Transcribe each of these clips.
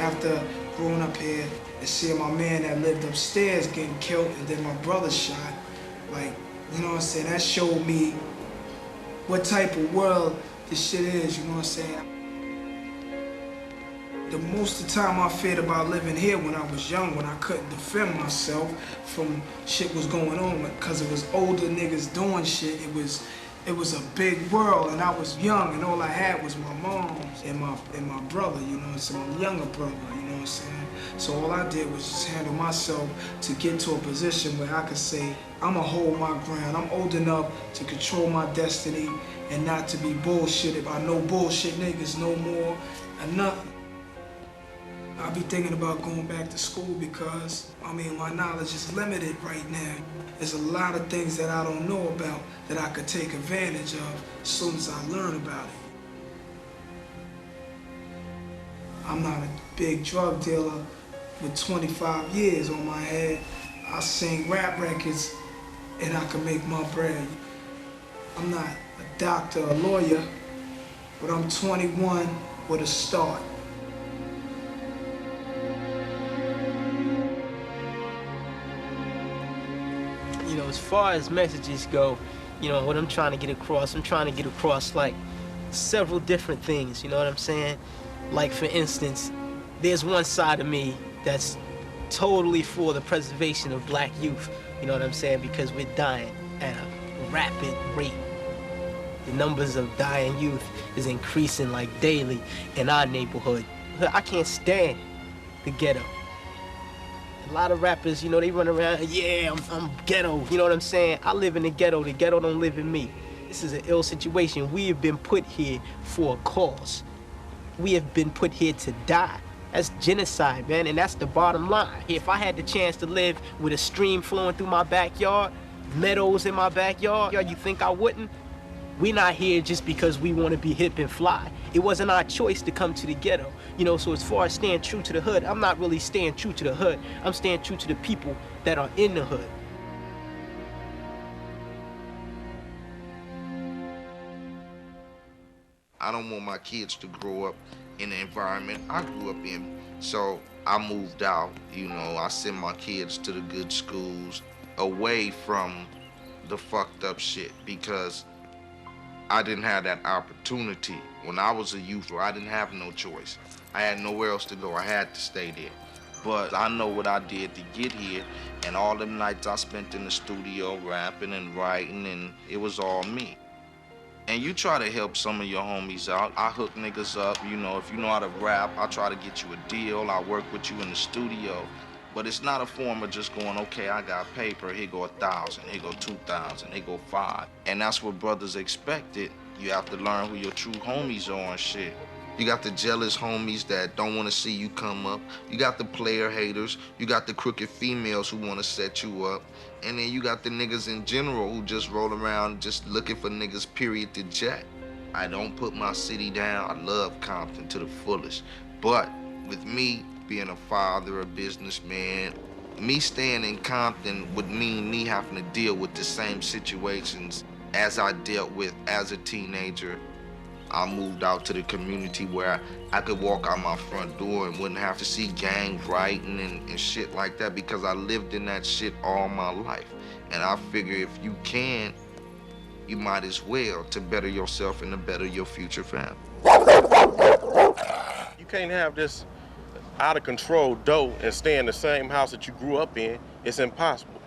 after growing up here and seeing my man that lived upstairs getting killed and then my brother shot, like, you know what I'm saying, that showed me what type of world this shit is, you know what I'm saying? The most of the time I feared about living here when I was young, when I couldn't defend myself from shit was going on, because it was older niggas doing shit. It was a big world, and I was young, and all I had was my mom and my brother, you know what I'm saying, my younger brother, you know what I'm saying? So all I did was just handle myself to get to a position where I could say, I'ma hold my ground. I'm old enough to control my destiny and not to be bullshitted by no bullshit niggas no more or nothing. I be thinking about going back to school because, I mean, my knowledge is limited right now. There's a lot of things that I don't know about that I could take advantage of as soon as I learn about it. I'm not a big drug dealer with 25 years on my head. I sing rap records and I can make my bread. I'm not a doctor or lawyer, but I'm 21 with a start. You know, as far as messages go, you know, what I'm trying to get across like several different things, you know what I'm saying? Like, for instance, there's one side of me that's totally for the preservation of black youth, you know what I'm saying? Because we're dying at a rapid rate. The numbers of dying youth is increasing like daily in our neighborhood. I can't stand the ghetto. A lot of rappers, you know, they run around, yeah, I'm ghetto, you know what I'm saying? I live in the ghetto don't live in me. This is an ill situation. We have been put here for a cause. We have been put here to die. That's genocide, man, and that's the bottom line. If I had the chance to live with a stream flowing through my backyard, meadows in my backyard, you think I wouldn't? We're not here just because we want to be hip and fly. It wasn't our choice to come to the ghetto. You know, so as far as staying true to the hood, I'm not really staying true to the hood. I'm staying true to the people that are in the hood. I don't want my kids to grow up in the environment I grew up in. So I moved out, you know, I send my kids to the good schools, away from the fucked up shit, because I didn't have that opportunity. When I was a youth, I didn't have no choice. I had nowhere else to go. I had to stay there. But I know what I did to get here, and all them nights I spent in the studio rapping and writing, and it was all me. And you try to help some of your homies out. I hook niggas up, you know, if you know how to rap, I try to get you a deal. I work with you in the studio. But it's not a form of just going, okay, I got paper, here go 1,000, here go 2,000, here go 5. And that's what brothers expected. You have to learn who your true homies are and shit. You got the jealous homies that don't want to see you come up. You got the player haters. You got the crooked females who want to set you up. And then you got the niggas in general who just roll around just looking for niggas, period, to jack. I don't put my city down. I love Compton to the fullest. But with me being a father, a businessman, me staying in Compton would mean me having to deal with the same situations as I dealt with as a teenager. I moved out to the community where I could walk out my front door and wouldn't have to see gangs rioting and shit like that, because I lived in that shit all my life. And I figure if you can, you might as well to better yourself and to better your future family. You can't have this out of control dough and stay in the same house that you grew up in. It's impossible.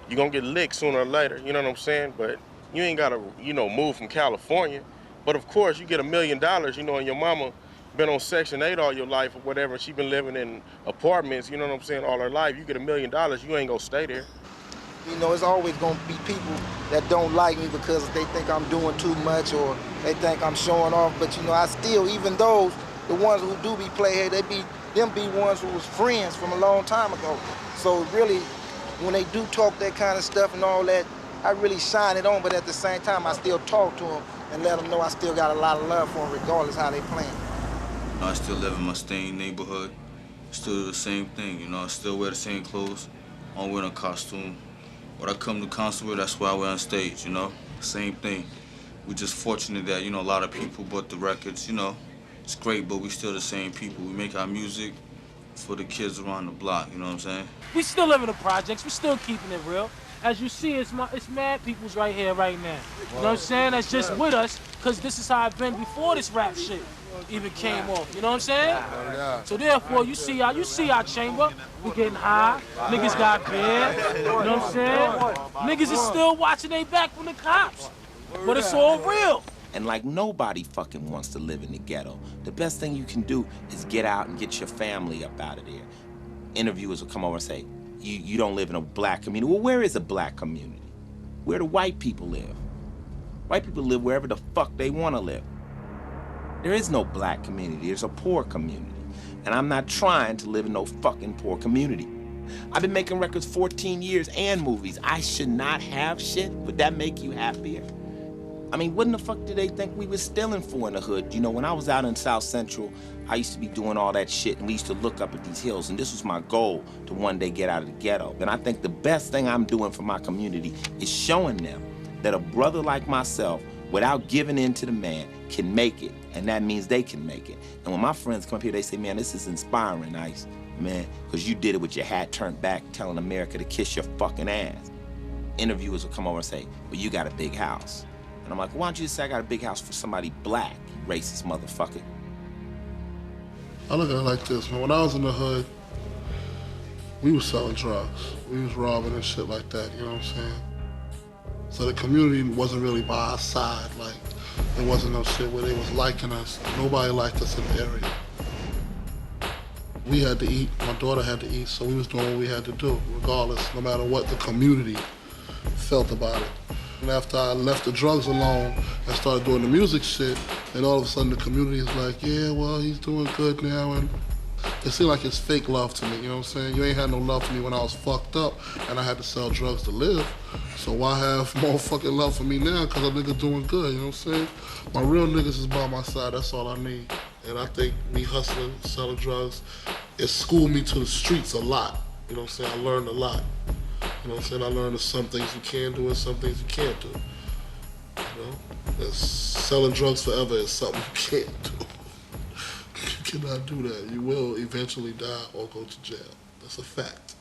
You're gonna get licked sooner or later, you know what I'm saying? But you ain't gotta, you know, move from California. But of course, you get $1 million, you know, and your mama been on Section 8 all your life or whatever, and she been living in apartments, you know what I'm saying, all her life. You get $1 million, you ain't gonna stay there. You know, it's always gonna be people that don't like me because they think I'm doing too much or they think I'm showing off. But you know, I still, even those, the ones who do be playhead, them be ones who was friends from a long time ago. So really, when they do talk that kind of stuff and all that, I really shine it on, but at the same time, I still talk to them and let them know I still got a lot of love for them regardless how they playing. I still live in my same neighborhood, still do the same thing, you know, I still wear the same clothes, I don't wear no costume. What I come to concert with, that's what I wear on stage, you know? Same thing. We're just fortunate that, you know, a lot of people bought the records, you know, it's great, but we still the same people. We make our music for the kids around the block, you know what I'm saying? We still live in the projects. We still keeping it real. As you see, it's mad people's right here, right now. You know what I'm saying? That's just with us, because this is how I've been before this rap shit even came off. You know what I'm saying? So therefore, you see our chamber. We getting high. Niggas got beer. You know what I'm saying? Niggas is still watching they back from the cops. But it's all real. And like nobody fucking wants to live in the ghetto. The best thing you can do is get out and get your family up out of there. Interviewers will come over and say, you don't live in a black community. Well, where is a black community? Where do white people live? White people live wherever the fuck they want to live. There is no black community, there's a poor community. And I'm not trying to live in no fucking poor community. I've been making records 14 years and movies. I should not have shit. Would that make you happier? I mean, what in the fuck did they think we was stealing for in the hood? You know, when I was out in South Central, I used to be doing all that shit, and we used to look up at these hills, and this was my goal, to one day get out of the ghetto. And I think the best thing I'm doing for my community is showing them that a brother like myself, without giving in to the man, can make it, and that means they can make it. And when my friends come up here, they say, man, this is inspiring, Ice, man, because you did it with your hat turned back, telling America to kiss your fucking ass. Interviewers will come over and say, well, you got a big house. And I'm like, why don't you just say I got a big house for somebody black, you racist motherfucker? I look at it like this, man. When I was in the hood, we was selling drugs. We was robbing and shit like that, you know what I'm saying? So the community wasn't really by our side. Like, there wasn't no shit where they was liking us. Nobody liked us in the area. We had to eat, my daughter had to eat, so we was doing what we had to do, regardless, no matter what the community felt about it. And after I left the drugs alone and started doing the music shit, and all of a sudden the community is like, yeah, well, he's doing good now, and it seemed like it's fake love to me, you know what I'm saying? You ain't had no love for me when I was fucked up and I had to sell drugs to live. So why have more fucking love for me now? Cause a nigga doing good, you know what I'm saying? My real niggas is by my side, that's all I need. And I think me hustling, selling drugs, it schooled me to the streets a lot. You know what I'm saying? I learned a lot. You know what I'm saying? I learned that some things you can do and some things you can't do. You know? That's selling drugs forever is something you can't do. You cannot do that. You will eventually die or go to jail. That's a fact.